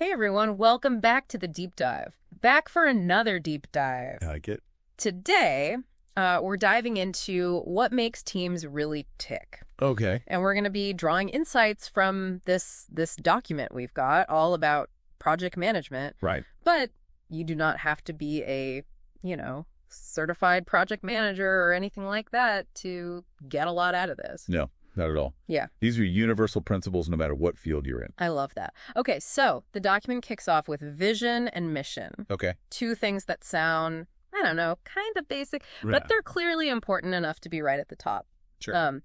Hey everyone, welcome back to the deep dive. Back for another deep dive. I like it. Today, we're diving into what makes teams really tick. Okay. And we're going to be drawing insights from this document we've got all about project management. Right. But you do not have to be a, certified project manager or anything like that to get a lot out of this. No, not at all. Yeah. These are universal principles no matter what field you're in. I love that. Okay, so the document kicks off with vision and mission. Okay. Two things that sound, I don't know, kind of basic, Yeah. but they're clearly important enough to be right at the top. Sure.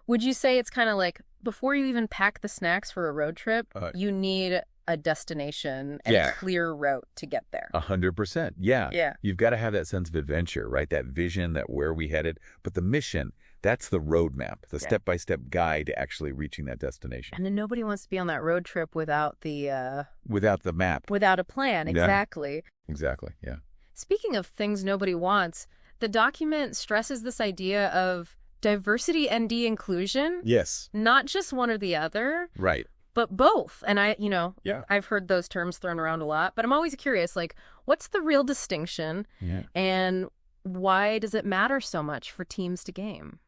Would you say it's kind of like before you even pack the snacks for a road trip, you need a destination and a clear route to get there? 100%. Yeah. Yeah. You've got to have that sense of adventure, right? That vision, that where we headed. But the mission, that's the roadmap, the step-by-step guide to actually reaching that destination. And then nobody wants to be on that road trip without the... Without the map. Without a plan, exactly. Exactly, yeah. Speaking of things nobody wants, the document stresses this idea of diversity and de-inclusion. Yes. Not just one or the other. Right. But both. And I've heard those terms thrown around a lot, but I'm always curious, like, what's the real distinction? Yeah. And why does it matter so much for teams to game?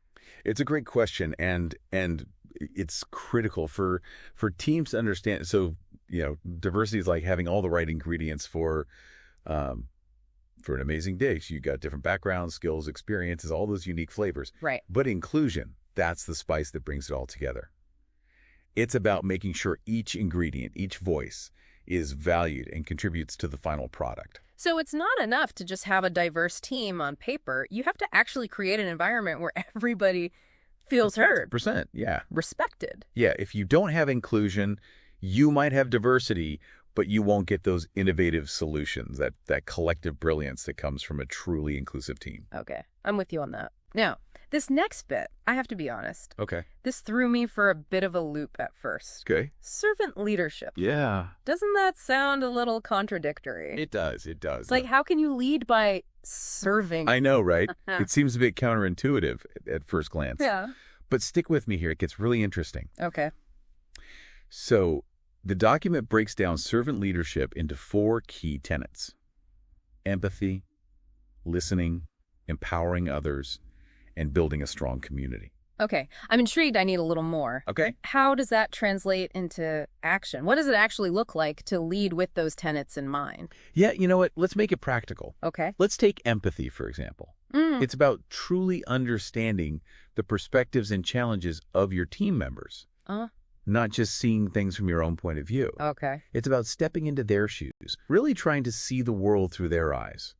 It's a great question, and it's critical for teams to understand. So, diversity is like having all the right ingredients for an amazing dish. You got different backgrounds, skills, experiences, all those unique flavors. Right. But inclusion, that's the spice that brings it all together. It's about making sure each ingredient, each voice is valued and contributes to the final product. So it's not enough to just have a diverse team on paper. You have to actually create an environment where everybody feels heard. %, yeah. Respected. Yeah, if you don't have inclusion, you might have diversity, but you won't get those innovative solutions, that collective brilliance that comes from a truly inclusive team. Okay, I'm with you on that. Now, this next bit, I have to be honest. Okay. This threw me for a bit of a loop at first. Okay. Servant leadership. Yeah. Doesn't that sound a little contradictory? It does. It does. It's like, how can you lead by serving? I know, right? It seems a bit counterintuitive at first glance. Yeah. But stick with me here. It gets really interesting. Okay. So the document breaks down servant leadership into 4 key tenets: empathy, listening, empowering others, and building a strong community. Okay. I'm intrigued. I need a little more. Okay. How does that translate into action? What does it actually look like to lead with those tenets in mind? Yeah, you know what? Let's make it practical. Okay. Let's take empathy, for example. It's about truly understanding the perspectives and challenges of your team members, not just seeing things from your own point of view. Okay. It's about stepping into their shoes, really trying to see the world through their eyes.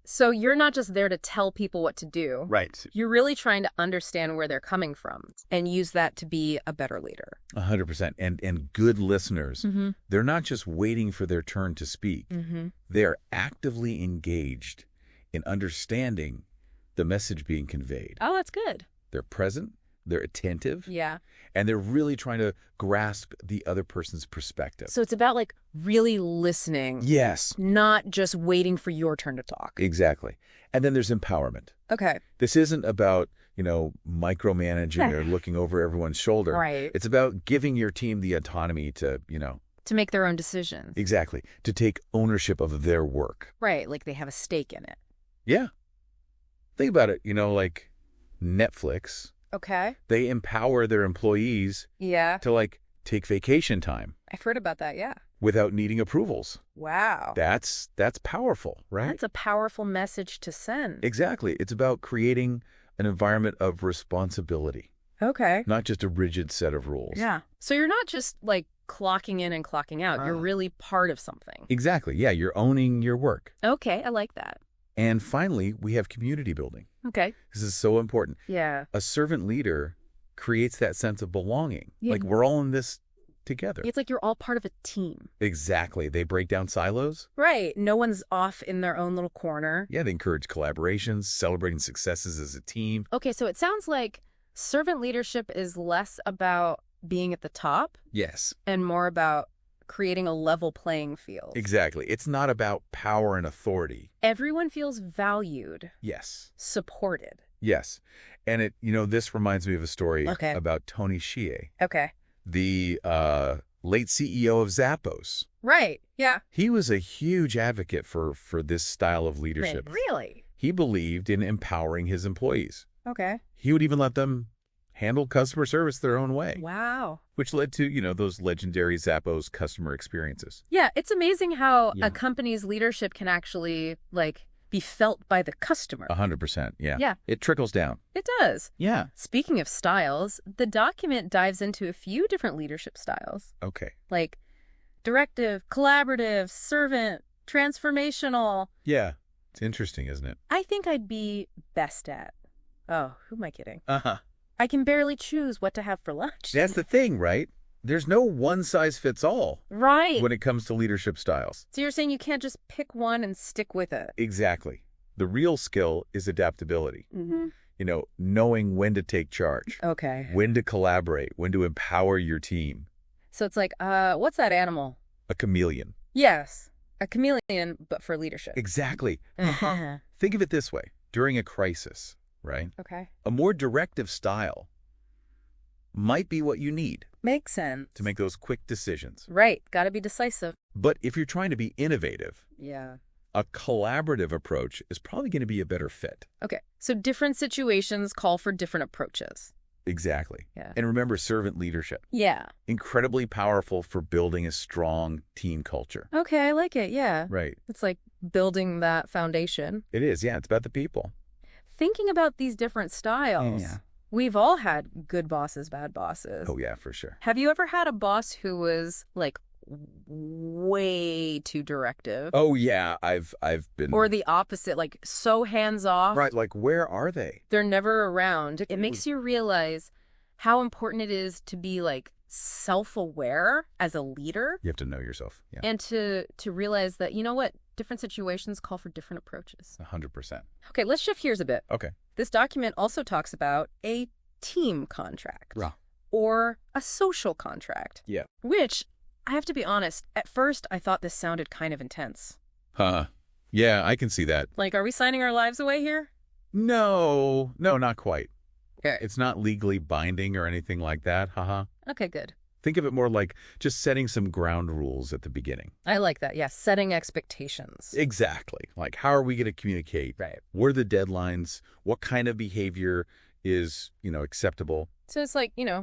So you're not just there to tell people what to do. Right. You're really trying to understand where they're coming from and use that to be a better leader. 100%. And good listeners, they're not just waiting for their turn to speak. They're actively engaged in understanding the message being conveyed. Oh, that's good. They're present, they're attentive, Yeah. and they're really trying to grasp the other person's perspective. So it's about like really listening. Yes. Not just waiting for your turn to talk. Exactly. And then there's empowerment. Okay. This isn't about, micromanaging or looking over everyone's shoulder. Right. It's about giving your team the autonomy to, To make their own decisions. exactly, to take ownership of their work. Right. Like they have a stake in it. Yeah. Think about it, like Netflix. Okay. They empower their employees Yeah. to take vacation time I've heard about that. Yeah. without needing approvals. Wow. That's powerful, right? That's a powerful message to send. Exactly. It's about creating an environment of responsibility, Okay. not just a rigid set of rules. Yeah. So you're not just like clocking in and clocking out. You're really part of something. Exactly. Yeah, you're owning your work. Okay. I like that. And finally, we have community building. Okay. This is so important. Yeah. A servant leader creates that sense of belonging. Yeah. Like we're all in this together. It's like you're all part of a team. Exactly. They break down silos. Right. No one's off in their own little corner. Yeah, they encourage collaborations, celebrating successes as a team. Okay. So it sounds like servant leadership is less about being at the top Yes, and more about creating a level playing field. exactly. It's not about power and authority. Everyone feels valued, Yes, supported. yes. And this reminds me of a story Okay. about Tony Hsieh, Okay. the late CEO of Zappos. Right. Yeah. He was a huge advocate for this style of leadership. Wait, really? He believed in empowering his employees. Okay. He would even let them handle customer service their own way. Wow. Which led to, those legendary Zappos customer experiences. Yeah, it's amazing how a company's leadership can actually, be felt by the customer. 100%, yeah. Yeah. It trickles down. It does. Yeah. Speaking of styles, the document dives into a few different leadership styles. Okay. Like directive, collaborative, servant, transformational. Yeah. It's interesting, isn't it? I think I'd be best at. Oh, who am I kidding? Uh-huh. I can barely choose what to have for lunch. That's the thing, right? There's no one-size-fits-all Right. when it comes to leadership styles. So you're saying you can't just pick one and stick with it? Exactly. The real skill is adaptability. Mm-hmm. Knowing when to take charge. Okay. When to collaborate, when to empower your team. So it's like, what's that animal? A chameleon. Yes. A chameleon, but for leadership. Exactly. Think of it this way. During a crisis, right? Okay. A more directive style might be what you need. Makes sense. To make those quick decisions. Right. Got to be decisive. But if you're trying to be innovative, yeah, a collaborative approach is probably going to be a better fit. Okay. So different situations call for different approaches. Exactly. Yeah. And remember, servant leadership. Yeah. Incredibly powerful for building a strong team culture. Okay, I like it. Yeah. Right. It's like building that foundation. It is. Yeah, it's about the people. Thinking about these different styles, we've all had good bosses, bad bosses. Oh, yeah, for sure. Have you ever had a boss who was way too directive? Oh, yeah, I've been... Or the opposite, so hands-off. Right, where are they? They're never around. It makes you realize how important it is to be, self-aware as a leader. You have to know yourself, yeah. And to realize that, you know what, different situations call for different approaches. 100%. Okay, let's shift gears a bit. Okay. This document also talks about a team contract. Right. Or a social contract. Yeah. Which, I have to be honest, at first I thought this sounded kind of intense. Huh. Yeah, I can see that. Are we signing our lives away here? No, not quite. Okay. It's not legally binding or anything like that, haha. Okay, good. Think of it more like just setting some ground rules at the beginning. I like that, yeah, setting expectations. Exactly. How are we going to communicate? Right. What are the deadlines? What kind of behavior is, acceptable? So it's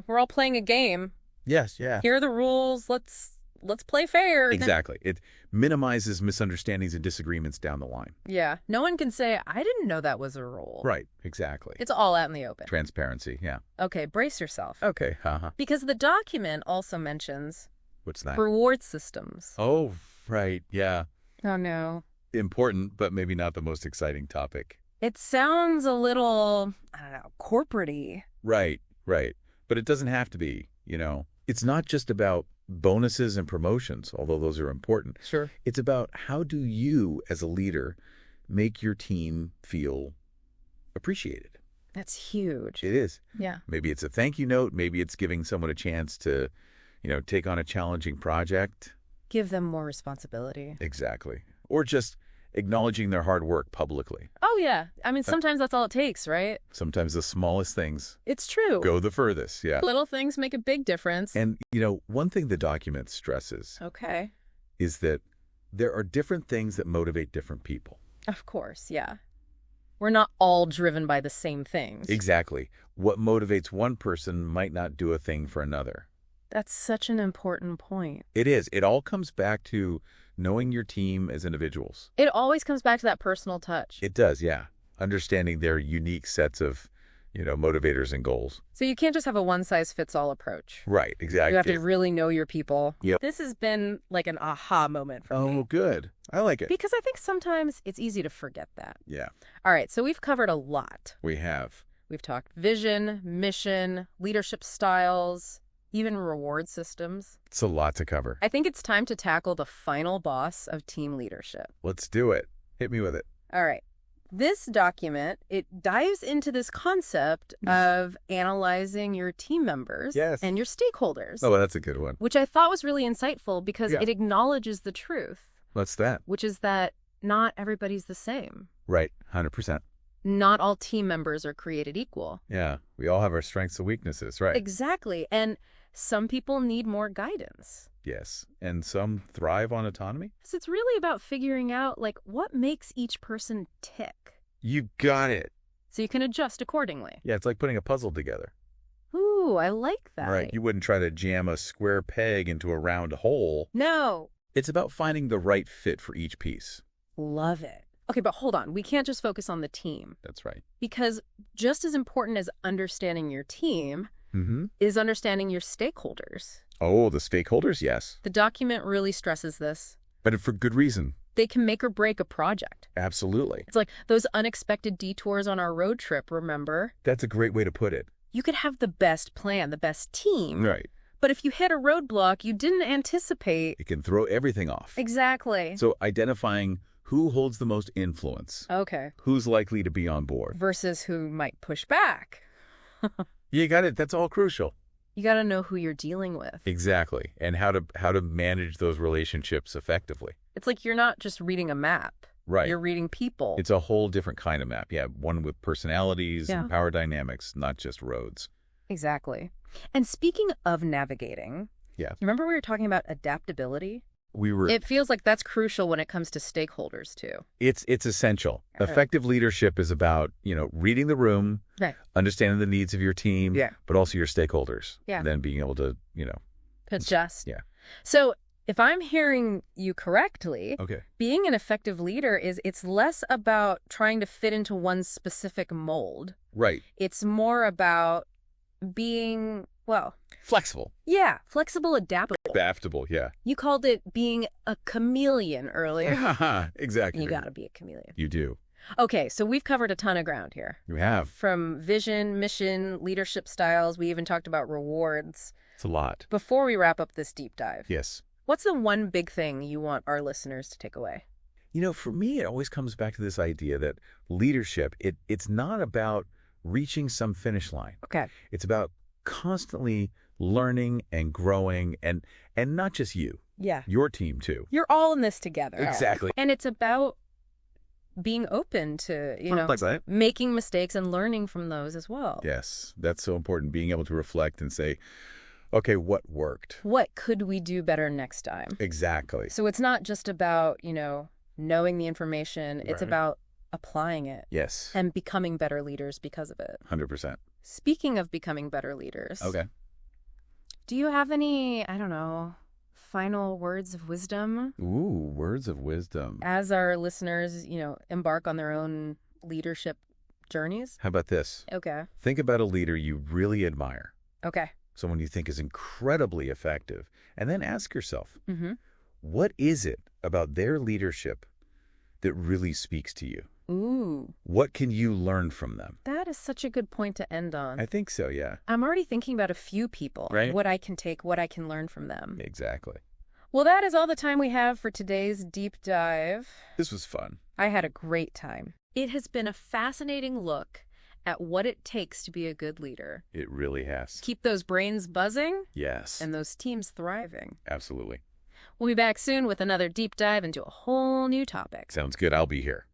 we're all playing a game. Yes, yeah. Here are the rules. Let's play fair. Exactly. It minimizes misunderstandings and disagreements down the line. Yeah. No one can say, I didn't know that was a rule. Right. Exactly. It's all out in the open. Transparency. Yeah. Okay. Brace yourself. Okay. Haha. Because the document also mentions... What's that? Reward systems. Oh, right. Yeah. Oh, no. Important, but maybe not the most exciting topic. It sounds a little, I don't know, corporate-y. Right. But it doesn't have to be, It's not just about bonuses and promotions, although those are important. Sure. It's about how do you, as a leader, make your team feel appreciated. That's huge. It is. Yeah. Maybe it's a thank you note. Maybe it's giving someone a chance to, take on a challenging project. Give them more responsibility. Exactly. Or just acknowledging their hard work publicly. Oh, yeah. I mean, sometimes that's all it takes, right? Sometimes the smallest things It's true. go the furthest, yeah. Little things make a big difference. And, one thing the document stresses Okay. is that there are different things that motivate different people. Of course, yeah. We're not all driven by the same things. Exactly. What motivates one person might not do a thing for another. That's such an important point. It is. It all comes back to knowing your team as individuals. It always comes back to that personal touch. It does, yeah. Understanding their unique sets of, motivators and goals. So you can't just have a one-size-fits-all approach. Right, exactly. You have to really know your people. Yep. This has been like an aha moment for me. Oh, good. I like it. Because I think sometimes it's easy to forget that. Yeah. All right, so we've covered a lot. We have. We've talked vision, mission, leadership styles, even reward systems. It's a lot to cover. I think it's time to tackle the final boss of team leadership. Let's do it. Hit me with it. All right. This document, it dives into this concept of analyzing your team members and your stakeholders. Oh, well, that's a good one. Which I thought was really insightful because it acknowledges the truth. What's that? Which is that not everybody's the same. Right. 100%. Not all team members are created equal. Yeah. We all have our strengths and weaknesses, right? Exactly. And Some people need more guidance. Yes. And some thrive on autonomy? So it's really about figuring out, like, what makes each person tick. You got it. So you can adjust accordingly. Yeah, it's like putting a puzzle together. Ooh, I like that. Right. You wouldn't try to jam a square peg into a round hole. No. It's about finding the right fit for each piece. Love it. Okay, but hold on. We can't just focus on the team. That's right. Because just as important as understanding your team is understanding your stakeholders. Oh, the stakeholders? Yes. The document really stresses this. But for good reason. They can make or break a project. Absolutely. It's like those unexpected detours on our road trip, remember? That's a great way to put it. You could have the best plan, the best team. Right. But if you hit a roadblock you didn't anticipate... It can throw everything off. Exactly. So identifying who holds the most influence. Okay. Who's likely to be on board. Versus who might push back. You got it. That's all crucial. You got to know who you're dealing with. Exactly. And how to manage those relationships effectively. It's like you're not just reading a map. Right. You're reading people. It's a whole different kind of map. Yeah, one with personalities and power dynamics, not just roads. Exactly. And speaking of navigating, remember we were talking about adaptability? It feels like that's crucial when it comes to stakeholders, too. It's essential. Effective leadership is about, reading the room, understanding the needs of your team, but also your stakeholders. And then being able to, adjust. Yeah. So if I'm hearing you correctly, being an effective leader it's less about trying to fit into one specific mold. Right. It's more about being, flexible. Yeah, flexible, adaptable. Adaptable, yeah. You called it being a chameleon earlier. Exactly. You got to be a chameleon. You do. Okay, so we've covered a ton of ground here. We have. From vision, mission, leadership styles. We even talked about rewards. It's a lot. Before we wrap up this deep dive. Yes. What's the one big thing you want our listeners to take away? For me, it always comes back to this idea that leadership, it's not about reaching some finish line. Okay. It's about constantly learning and growing, and not just you. Yeah. Your team, too. You're all in this together. Exactly. And it's about being open to, making mistakes and learning from those as well. Yes, that's so important, being able to reflect and say, okay, what worked? What could we do better next time? Exactly. So it's not just about, knowing the information. It's about applying it. Yes. And becoming better leaders because of it. 100%. Speaking of becoming better leaders. Okay. Do you have any, final words of wisdom? Ooh, words of wisdom. As our listeners, embark on their own leadership journeys? How about this? Okay. Think about a leader you really admire. Okay. Someone you think is incredibly effective. And then ask yourself, what is it about their leadership that really speaks to you? Ooh. What can you learn from them? That is such a good point to end on. I think so, yeah. I'm already thinking about a few people. Right. What I can take, what I can learn from them. Exactly. Well, that is all the time we have for today's deep dive. This was fun. I had a great time. It has been a fascinating look at what it takes to be a good leader. It really has. Keep those brains buzzing. Yes. And those teams thriving. Absolutely. We'll be back soon with another deep dive into a whole new topic. Sounds good. I'll be here.